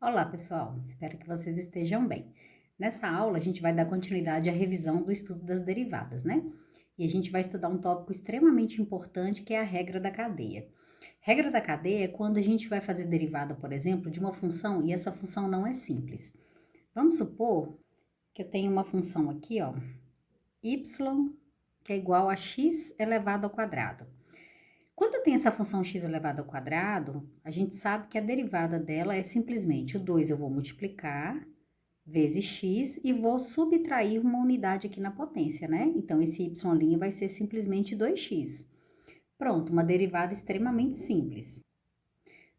Olá, pessoal. Espero que vocês estejam bem. Nessa aula, a gente vai dar continuidade à revisão do estudo das derivadas, né? E a gente vai estudar um tópico extremamente importante, que é a regra da cadeia. Regra da cadeia é quando a gente vai fazer derivada, por exemplo, de uma função e essa função não é simples. Vamos supor que eu tenho uma função aqui, ó, y, que é igual a x elevado ao quadrado. Quando eu tenho essa função x elevado ao quadrado, a gente sabe que a derivada dela é simplesmente o 2 eu vou multiplicar vezes x e vou subtrair uma unidade aqui na potência, né? Então, esse y' vai ser simplesmente 2x. Pronto, uma derivada extremamente simples.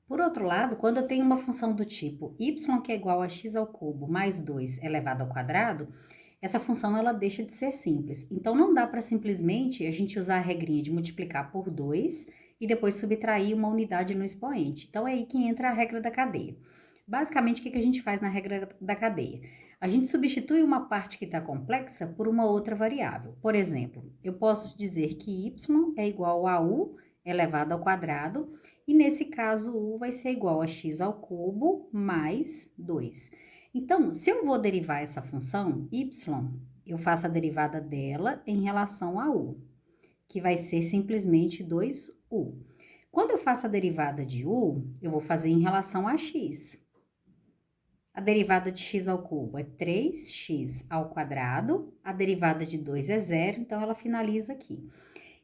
Por outro lado, quando eu tenho uma função do tipo y que é igual a x ao cubo mais 2 elevado ao quadrado, essa função ela deixa de ser simples. Então, não dá para simplesmente a gente usar a regrinha de multiplicar por 2 e depois subtrair uma unidade no expoente. Então, é aí que entra a regra da cadeia. Basicamente, o que a gente faz na regra da cadeia? A gente substitui uma parte que está complexa por uma outra variável. Por exemplo, eu posso dizer que y é igual a u elevado ao quadrado, e nesse caso, u vai ser igual a x ao cubo mais 2. Então, se eu vou derivar essa função y, eu faço a derivada dela em relação a u, que vai ser simplesmente 2u. Quando eu faço a derivada de u, eu vou fazer em relação a x. A derivada de x ao cubo é 3x ao quadrado, a derivada de 2 é zero, então ela finaliza aqui.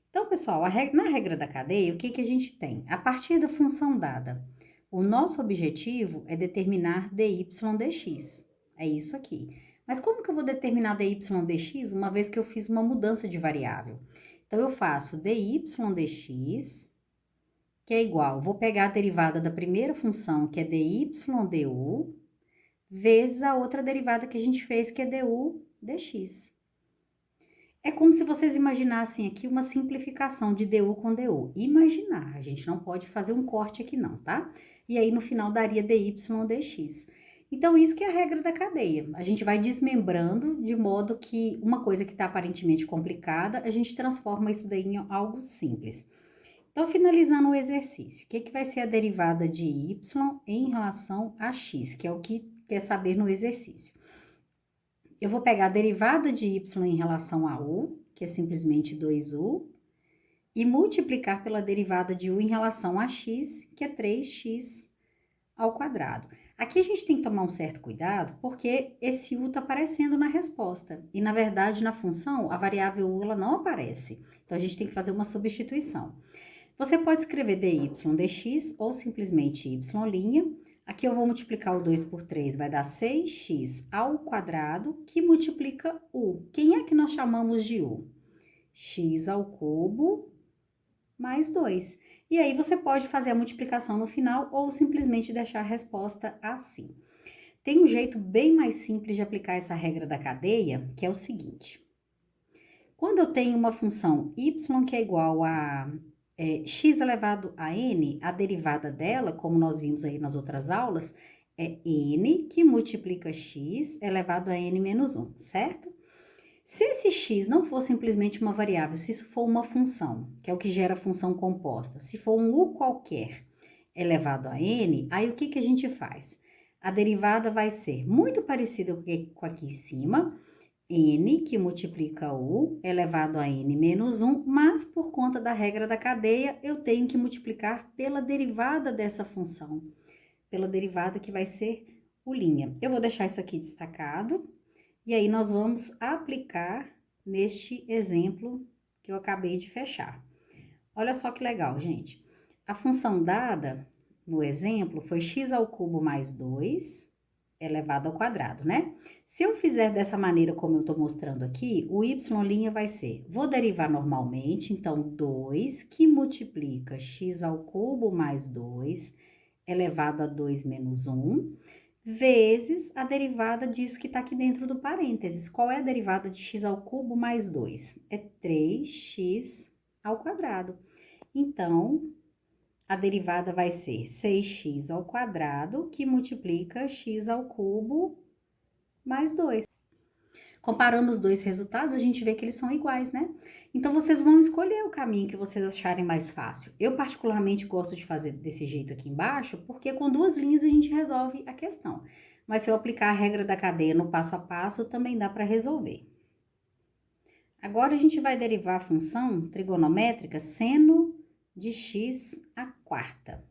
Então, pessoal, na regra da cadeia, o que a gente tem? A partir da função dada, o nosso objetivo é determinar dy dx. É isso aqui. Mas como que eu vou determinar dy dx uma vez que eu fiz uma mudança de variável? Então, eu faço dy dx, que é igual, vou pegar a derivada da primeira função, que é dy du, vezes a outra derivada que a gente fez, que é du dx. É como se vocês imaginassem aqui uma simplificação de du com du. Imaginar, a gente não pode fazer um corte aqui não, tá? E aí no final daria dy dx. Então isso que é a regra da cadeia. A gente vai desmembrando de modo que uma coisa que está aparentemente complicada, a gente transforma isso daí em algo simples. Então finalizando o exercício, o que vai ser a derivada de y em relação a x, que é o que quer saber no exercício. Eu vou pegar a derivada de y em relação a u, que é simplesmente 2u, e multiplicar pela derivada de u em relação a x, que é 3x ao quadrado. Aqui a gente tem que tomar um certo cuidado, porque esse u está aparecendo na resposta. E, na verdade, na função, a variável u ela não aparece. Então, a gente tem que fazer uma substituição. Você pode escrever dy dx ou simplesmente y'. Aqui eu vou multiplicar o 2 por 3, vai dar 6x ao quadrado, que multiplica u. Quem é que nós chamamos de u? X ao cubo mais 2. E aí você pode fazer a multiplicação no final ou simplesmente deixar a resposta assim. Tem um jeito bem mais simples de aplicar essa regra da cadeia, que é o seguinte. Quando eu tenho uma função y que é igual a x elevado a n, a derivada dela, como nós vimos aí nas outras aulas, é n que multiplica x elevado a n menos 1, certo? Se esse x não for simplesmente uma variável, se isso for uma função, que é o que gera função composta, se for um u qualquer elevado a n, aí o que a gente faz? A derivada vai ser muito parecida com aqui em cima, n, que multiplica u, elevado a n menos 1, mas por conta da regra da cadeia, eu tenho que multiplicar pela derivada dessa função, pela derivada que vai ser u'. Eu vou deixar isso aqui destacado, e aí nós vamos aplicar neste exemplo que eu acabei de fechar. Olha só que legal, gente. A função dada no exemplo foi x ao cubo mais 2 elevado ao quadrado, né? Se eu fizer dessa maneira como eu estou mostrando aqui, o y' vai ser, vou derivar normalmente, então 2 que multiplica x ao cubo mais 2 elevado a 2 menos 1, vezes a derivada disso que está aqui dentro do parênteses. Qual é a derivada de x ao cubo mais 2? É 3x ao quadrado. Então, a derivada vai ser 6x ao quadrado, que multiplica x ao cubo mais 2. Comparando os dois resultados, a gente vê que eles são iguais, né? Então, vocês vão escolher o caminho que vocês acharem mais fácil. Eu, particularmente, gosto de fazer desse jeito aqui embaixo, porque com duas linhas a gente resolve a questão. Mas se eu aplicar a regra da cadeia no passo a passo, também dá para resolver. Agora, a gente vai derivar a função trigonométrica seno de x à quarta.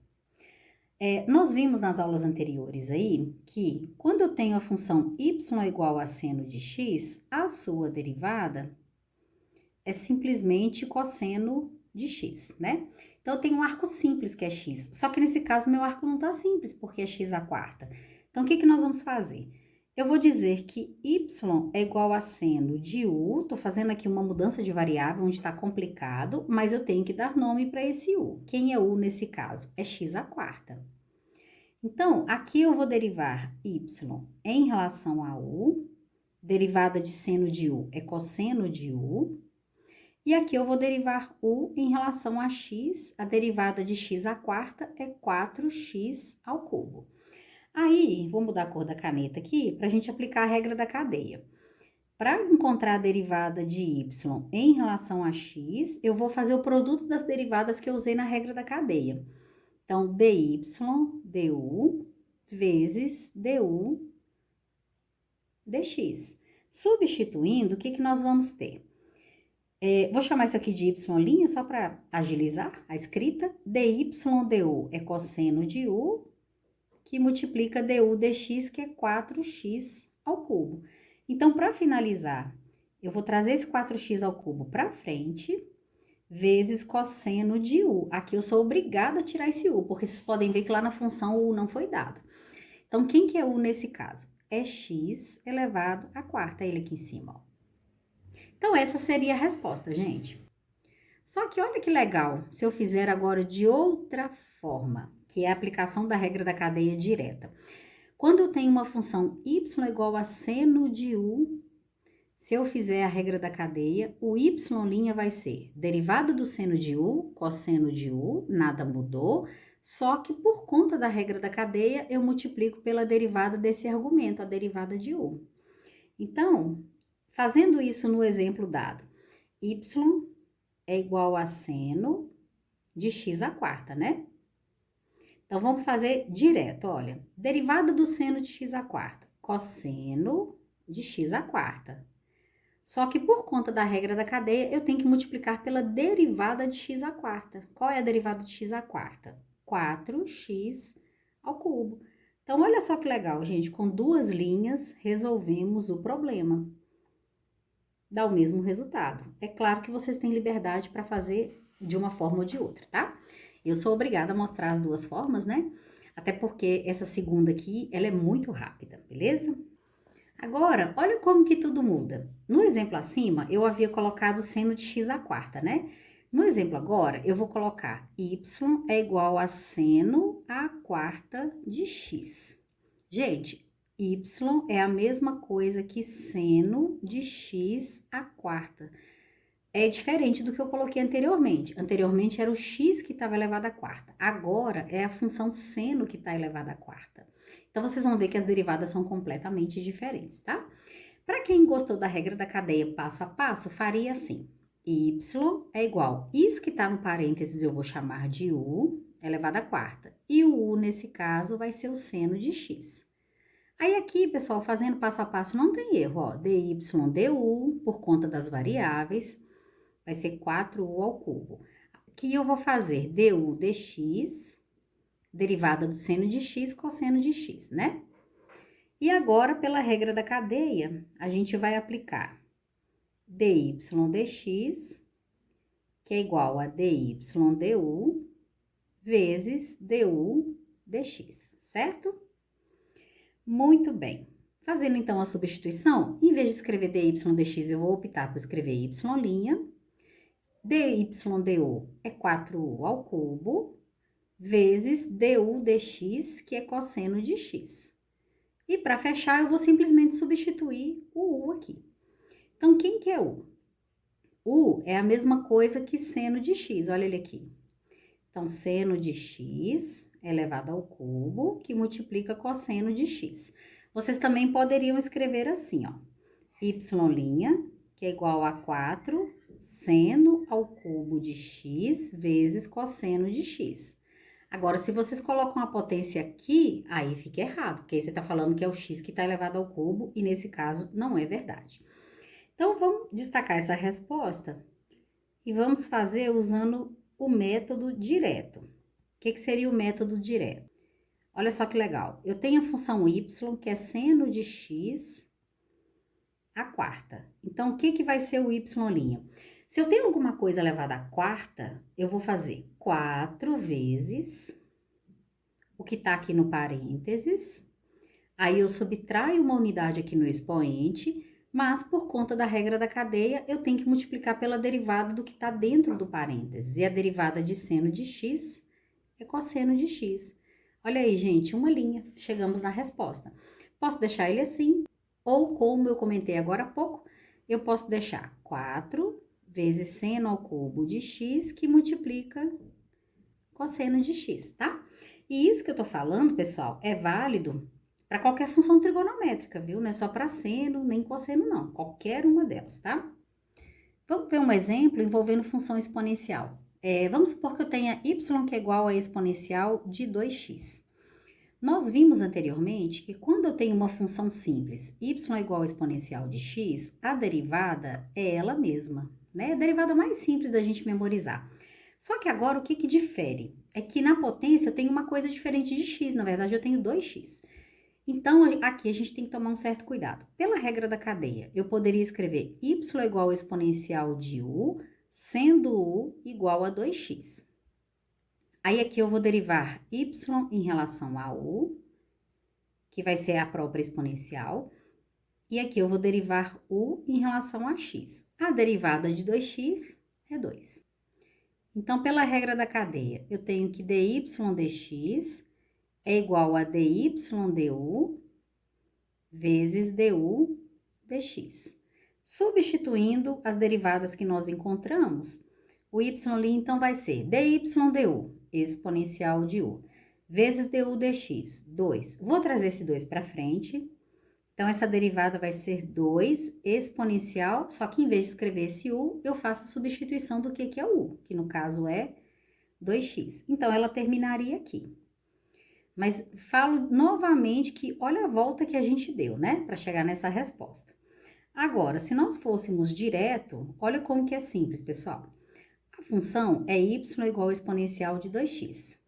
Nós vimos nas aulas anteriores aí que quando eu tenho a função y igual a seno de x, a sua derivada é simplesmente cosseno de x, né? Então, eu tenho um arco simples que é x, só que nesse caso meu arco não tá simples, porque é x à quarta. Então, o que nós vamos fazer? Eu vou dizer que y é igual a seno de u, tô fazendo aqui uma mudança de variável onde tá complicado, mas eu tenho que dar nome para esse u. Quem é u nesse caso? É x à quarta. Então, aqui eu vou derivar y em relação a u, derivada de seno de u é cosseno de u, e aqui eu vou derivar u em relação a x, a derivada de x à quarta é 4x ao cubo. Aí, vou mudar a cor da caneta aqui para a gente aplicar a regra da cadeia. Para encontrar a derivada de y em relação a x, eu vou fazer o produto das derivadas que eu usei na regra da cadeia. Então, dy du vezes du dx. Substituindo, o que nós vamos ter? Vou chamar isso aqui de y' só para agilizar a escrita. Dy du é cosseno de u, que multiplica du dx, que é 4x ao cubo. Então, para finalizar, eu vou trazer esse 4x ao cubo para frente, vezes cosseno de u. Aqui eu sou obrigada a tirar esse u, porque vocês podem ver que lá na função o u não foi dado. Então, quem que é u nesse caso? É x elevado à quarta, ele aqui em cima, ó. Então, essa seria a resposta, gente. Só que olha que legal, se eu fizer agora de outra forma, que é a aplicação da regra da cadeia direta. Quando eu tenho uma função y igual a seno de u, se eu fizer a regra da cadeia, o y' vai ser derivada do seno de u, cosseno de u, nada mudou, só que por conta da regra da cadeia, eu multiplico pela derivada desse argumento, a derivada de u. Então, fazendo isso no exemplo dado, y é igual a seno de x à quarta, né? Então, vamos fazer direto, olha. Derivada do seno de x à quarta, cosseno de x à quarta. Só que por conta da regra da cadeia, eu tenho que multiplicar pela derivada de x à quarta. Qual é a derivada de x à quarta? 4x ao cubo. Então, olha só que legal, gente. Com duas linhas, resolvemos o problema. Dá o mesmo resultado. É claro que vocês têm liberdade para fazer de uma forma ou de outra, tá? Eu sou obrigada a mostrar as duas formas, né? Até porque essa segunda aqui, ela é muito rápida, beleza? Agora, olha como que tudo muda. No exemplo acima, eu havia colocado seno de x à quarta, né? No exemplo agora, eu vou colocar y é igual a seno à quarta de x. Gente, y é a mesma coisa que seno de x à quarta. É diferente do que eu coloquei anteriormente. Anteriormente era o x que estava elevado à quarta. Agora é a função seno que está elevada à quarta. Então, vocês vão ver que as derivadas são completamente diferentes, tá? Para quem gostou da regra da cadeia passo a passo, faria assim. Y é igual, isso que está no parênteses eu vou chamar de u elevado à quarta. E o u, nesse caso, vai ser o seno de x. Aí aqui, pessoal, fazendo passo a passo, não tem erro, ó. dy du, por conta das variáveis, vai ser 4u ao cubo. Aqui eu vou fazer du dx, derivada do seno de x, cosseno de x, né? E agora, pela regra da cadeia, a gente vai aplicar dy dx, que é igual a dy du, vezes du dx, certo? Muito bem. Fazendo, então, a substituição, em vez de escrever dy dx, eu vou optar por escrever y'. Dy du é 4u ao cubo, vezes du dx, que é cosseno de x. E para fechar, eu vou simplesmente substituir o u aqui. Então, quem que é u? U é a mesma coisa que seno de x, olha ele aqui. Então, seno de x elevado ao cubo, que multiplica cosseno de x. Vocês também poderiam escrever assim, ó. y', que é igual a 4 seno ao cubo de x vezes cosseno de x. Agora, se vocês colocam a potência aqui, aí fica errado, porque aí você está falando que é o x que está elevado ao cubo, e nesse caso não é verdade. Então, vamos destacar essa resposta e vamos fazer usando o método direto. O que seria o método direto? Olha só que legal. Eu tenho a função y, que é seno de x a quarta. Então, o que vai ser o y'? Se eu tenho alguma coisa elevada à quarta, eu vou fazer 4 vezes o que está aqui no parênteses. Aí eu subtraio uma unidade aqui no expoente, mas por conta da regra da cadeia, eu tenho que multiplicar pela derivada do que está dentro do parênteses. E a derivada de seno de x é cosseno de x. Olha aí, gente, uma linha. Chegamos na resposta. Posso deixar ele assim, ou como eu comentei agora há pouco, eu posso deixar 4 vezes seno ao cubo de x, que multiplica cosseno de x, tá? E isso que eu tô falando, pessoal, é válido para qualquer função trigonométrica, viu? Não é só para seno, nem cosseno, não. Qualquer uma delas, tá? Vamos ver um exemplo envolvendo função exponencial. Vamos supor que eu tenha y que é igual a exponencial de 2x. Nós vimos anteriormente que quando eu tenho uma função simples, y é igual a exponencial de x, a derivada é ela mesma, né? A derivada mais simples da gente memorizar. Só que agora o que difere? É que na potência eu tenho uma coisa diferente de x, na verdade eu tenho 2x. Então, aqui a gente tem que tomar um certo cuidado. Pela regra da cadeia, eu poderia escrever y igual ao exponencial de u, sendo u igual a 2x. Aí aqui eu vou derivar y em relação a u, que vai ser a própria exponencial. E aqui eu vou derivar u em relação a x. A derivada de 2x é 2. Então, pela regra da cadeia, eu tenho que dy dx é igual a dy du vezes du dx. Substituindo as derivadas que nós encontramos, o y' então vai ser dy du, exponencial de u, vezes du dx, 2. Vou trazer esse 2 para frente. Então, essa derivada vai ser 2 exponencial, só que em vez de escrever esse u, eu faço a substituição do que é o u, que no caso é 2x. Então, ela terminaria aqui. Mas falo novamente que olha a volta que a gente deu, né? Para chegar nessa resposta. Agora, se nós fôssemos direto, olha como que é simples, pessoal. A função é y igual ao exponencial de 2x.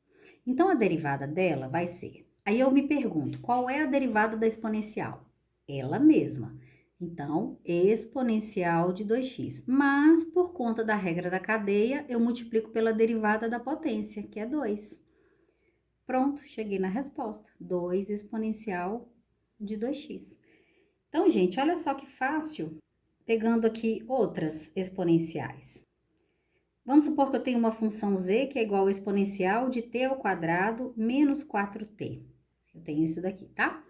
Então, a derivada dela vai ser... Aí eu me pergunto, qual é a derivada da exponencial? Ela mesma. Então, exponencial de 2x. Mas, por conta da regra da cadeia, eu multiplico pela derivada da potência, que é 2. Pronto, cheguei na resposta. 2 exponencial de 2x. Então, gente, olha só que fácil, pegando aqui outras exponenciais. Vamos supor que eu tenho uma função z que é igual ao exponencial de t ao quadrado menos 4t. Eu tenho isso daqui, tá?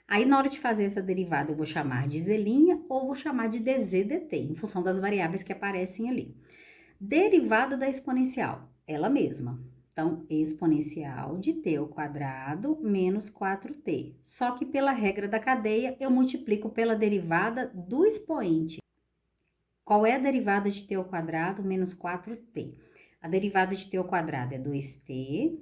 Aí, na hora de fazer essa derivada, eu vou chamar de z' ou vou chamar de dz dt, em função das variáveis que aparecem ali. Derivada da exponencial, ela mesma. Então, exponencial de t ao quadrado menos 4t. Só que pela regra da cadeia, eu multiplico pela derivada do expoente. Qual é a derivada de t ao quadrado menos 4t? A derivada de t ao quadrado é 2t,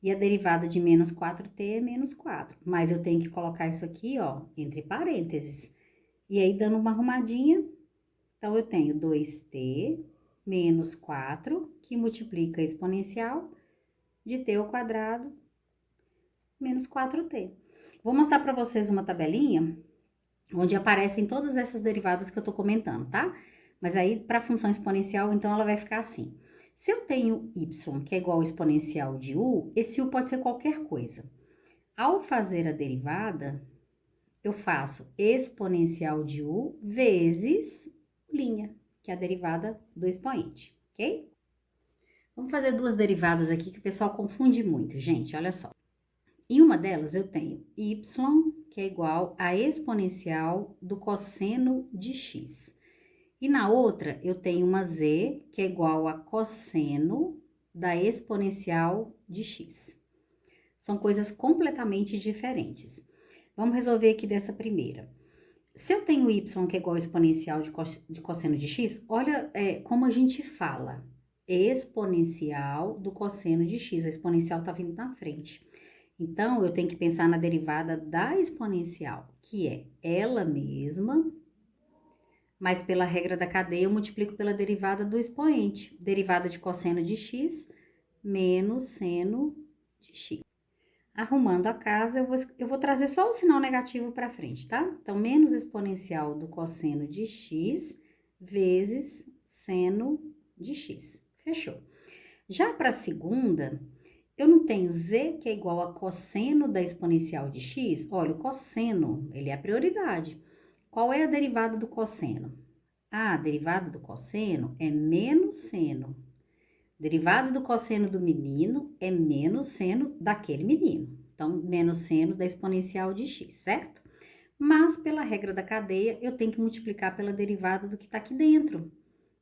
e a derivada de menos 4t é menos 4. Mas eu tenho que colocar isso aqui, ó, entre parênteses. E aí, dando uma arrumadinha, então, eu tenho 2t menos 4, que multiplica a exponencial de t ao quadrado menos 4t. Vou mostrar para vocês uma tabelinha onde aparecem todas essas derivadas que eu tô comentando, tá? Mas aí, para a função exponencial, então, ela vai ficar assim. Se eu tenho y, que é igual ao exponencial de u, esse u pode ser qualquer coisa. Ao fazer a derivada, eu faço exponencial de u vezes linha, que é a derivada do expoente, ok? Vamos fazer duas derivadas aqui que o pessoal confunde muito, gente, olha só. Em uma delas, eu tenho y, que é igual a exponencial do cosseno de x. E na outra, eu tenho uma z, que é igual a cosseno da exponencial de x. São coisas completamente diferentes. Vamos resolver aqui dessa primeira. Se eu tenho y que é igual ao exponencial de cosseno de x, olha como a gente fala. Exponencial do cosseno de x. A exponencial tá vindo na frente. Então, eu tenho que pensar na derivada da exponencial, que é ela mesma, mas pela regra da cadeia eu multiplico pela derivada do expoente. Derivada de cosseno de x menos seno de x. Arrumando a casa, eu vou trazer só o sinal negativo para frente, tá? Então, menos exponencial do cosseno de x vezes seno de x. Fechou. Já para a segunda, eu não tenho z que é igual a cosseno da exponencial de x? Olha, o cosseno, ele é a prioridade. Qual é a derivada do cosseno? A derivada do cosseno é menos seno. Derivada do cosseno do menino é menos seno daquele menino. Então, menos seno da exponencial de x, certo? Mas, pela regra da cadeia, eu tenho que multiplicar pela derivada do que está aqui dentro.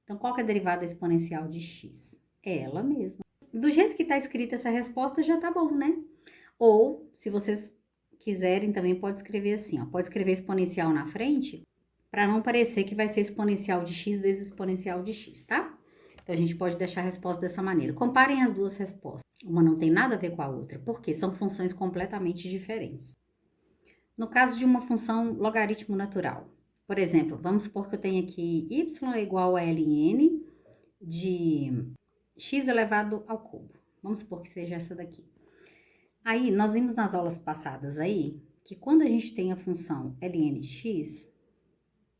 Então, qual que é a derivada exponencial de x? É ela mesma. Do jeito que está escrita essa resposta, já tá bom, né? Ou, se vocês quiserem, também pode escrever assim, ó. Pode escrever exponencial na frente, para não parecer que vai ser exponencial de x vezes exponencial de x, tá? Então, a gente pode deixar a resposta dessa maneira. Comparem as duas respostas. Uma não tem nada a ver com a outra, porque são funções completamente diferentes. No caso de uma função logaritmo natural, por exemplo, vamos supor que eu tenho aqui y é igual a ln de x elevado ao cubo. Vamos supor que seja essa daqui. Aí, nós vimos nas aulas passadas aí, que quando a gente tem a função ln de x,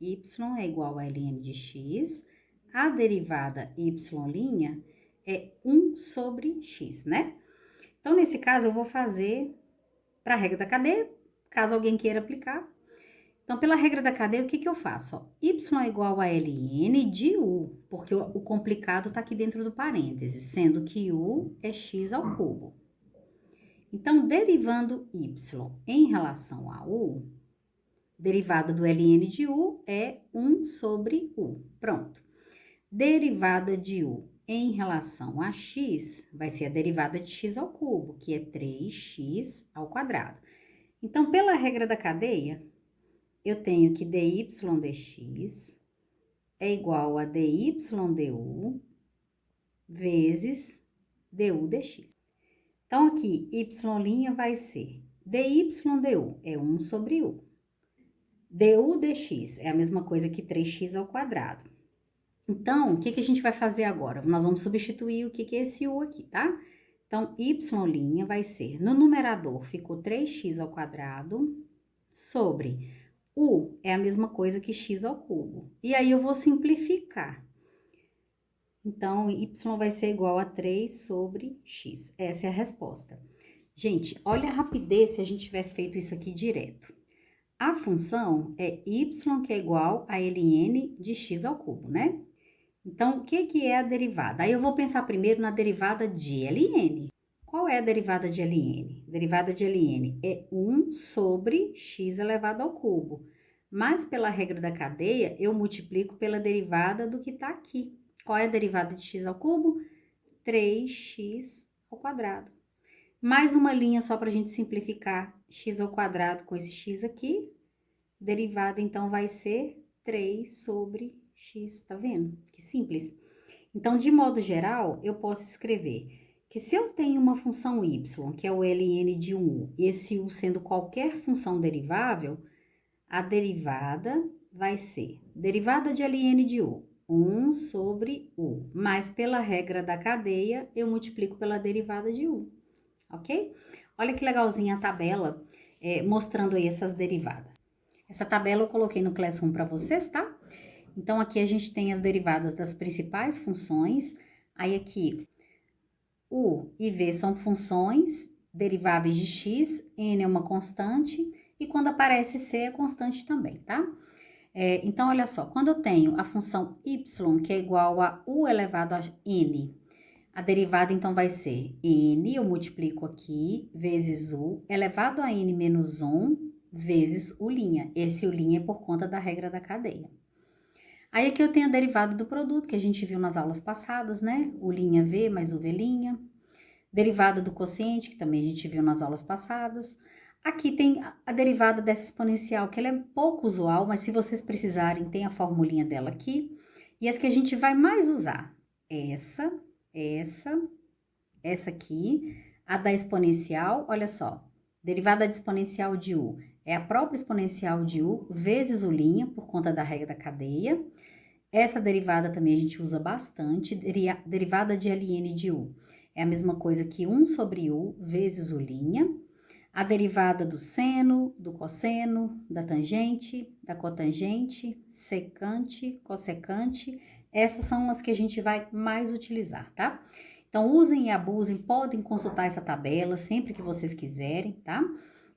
y é igual a ln de x, a derivada y' é 1 sobre x, né? Então, nesse caso, eu vou fazer para a regra da cadeia, caso alguém queira aplicar. Então, pela regra da cadeia, o que eu faço? Ó, y é igual a ln de u, porque o complicado está aqui dentro do parêntese, sendo que u é x ao cubo. Então, derivando y em relação a u, derivada do ln de u é 1 sobre u. Pronto. Derivada de u em relação a x vai ser a derivada de x ao cubo, que é 3x ao quadrado. Então, pela regra da cadeia, eu tenho que dy dx é igual a dy du vezes du dx. Então, aqui, y' vai ser dy du é 1 sobre u. Du dx é a mesma coisa que 3x ao quadrado. Então, o que a gente vai fazer agora? Nós vamos substituir o que é esse u aqui, tá? Então, y' vai ser, no numerador ficou 3x ao quadrado sobre u é a mesma coisa que x ao cubo. E aí, eu vou simplificar. Então, y vai ser igual a 3 sobre x. Essa é a resposta. Gente, olha a rapidez se a gente tivesse feito isso aqui direto. A função é y que é igual a ln de x ao cubo, né? Então, o que é a derivada? Aí eu vou pensar primeiro na derivada de ln. Qual é a derivada de ln? Derivada de ln é 1 sobre x elevado ao cubo. Mas, pela regra da cadeia, eu multiplico pela derivada do que está aqui. Qual é a derivada de x ao cubo? 3x ao quadrado. Mais uma linha só para a gente simplificar. X ao quadrado com esse x aqui. Derivada, então, vai ser 3 sobre x, tá vendo? Que simples. Então, de modo geral, eu posso escrever que se eu tenho uma função y, que é o ln de 1, esse u sendo qualquer função derivável, a derivada vai ser derivada de ln de u, 1 sobre u, mas pela regra da cadeia, eu multiplico pela derivada de u, ok? Olha que legalzinha a tabela mostrando aí essas derivadas. Essa tabela eu coloquei no Classroom para vocês, tá? Então, aqui a gente tem as derivadas das principais funções. Aí, aqui, u e v são funções deriváveis de x, n é uma constante, e quando aparece c é constante também, tá? Então, olha só, quando eu tenho a função y, que é ', a u elevado a n, a derivada, então, vai ser n, eu multiplico aqui, vezes u, elevado a n menos 1, vezes u'. Esse u' é por conta da regra da cadeia. Aí, aqui eu tenho a derivada do produto, que a gente viu nas aulas passadas, né? U'(v) mais uv'. Derivada do quociente, que também a gente viu nas aulas passadas. Aqui tem a derivada dessa exponencial, que ela é pouco usual, mas se vocês precisarem, tem a formulinha dela aqui. E as que a gente vai mais usar, essa, essa aqui, a da exponencial, olha só, derivada de exponencial de u é a própria exponencial de u vezes u', por conta da regra da cadeia. Essa derivada também a gente usa bastante, derivada de ln de u. É a mesma coisa que 1 sobre u vezes u'. A derivada do seno, do cosseno, da tangente, da cotangente, secante, cossecante, essas são as que a gente vai mais utilizar, tá? Então, usem e abusem, podem consultar essa tabela sempre que vocês quiserem, tá?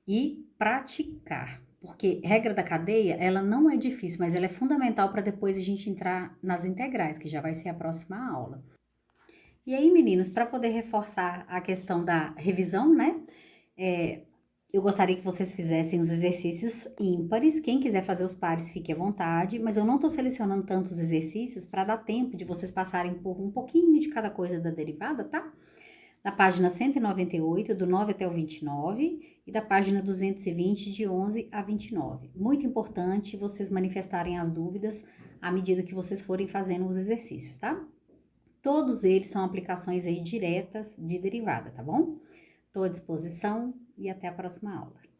E praticar, porque regra da cadeia, ela não é difícil, mas ela é fundamental para depois a gente entrar nas integrais, que já vai ser a próxima aula. E aí, meninos, para poder reforçar a questão da revisão, né? Eu gostaria que vocês fizessem os exercícios ímpares. Quem quiser fazer os pares, fique à vontade, mas eu não estou selecionando tantos exercícios para dar tempo de vocês passarem por um pouquinho de cada coisa da derivada, tá? Na página 198, do 9 até o 29, e da página 220, de 11 a 29. Muito importante vocês manifestarem as dúvidas à medida que vocês forem fazendo os exercícios, tá? Todos eles são aplicações aí diretas de derivada, tá bom? Estou à disposição e até a próxima aula.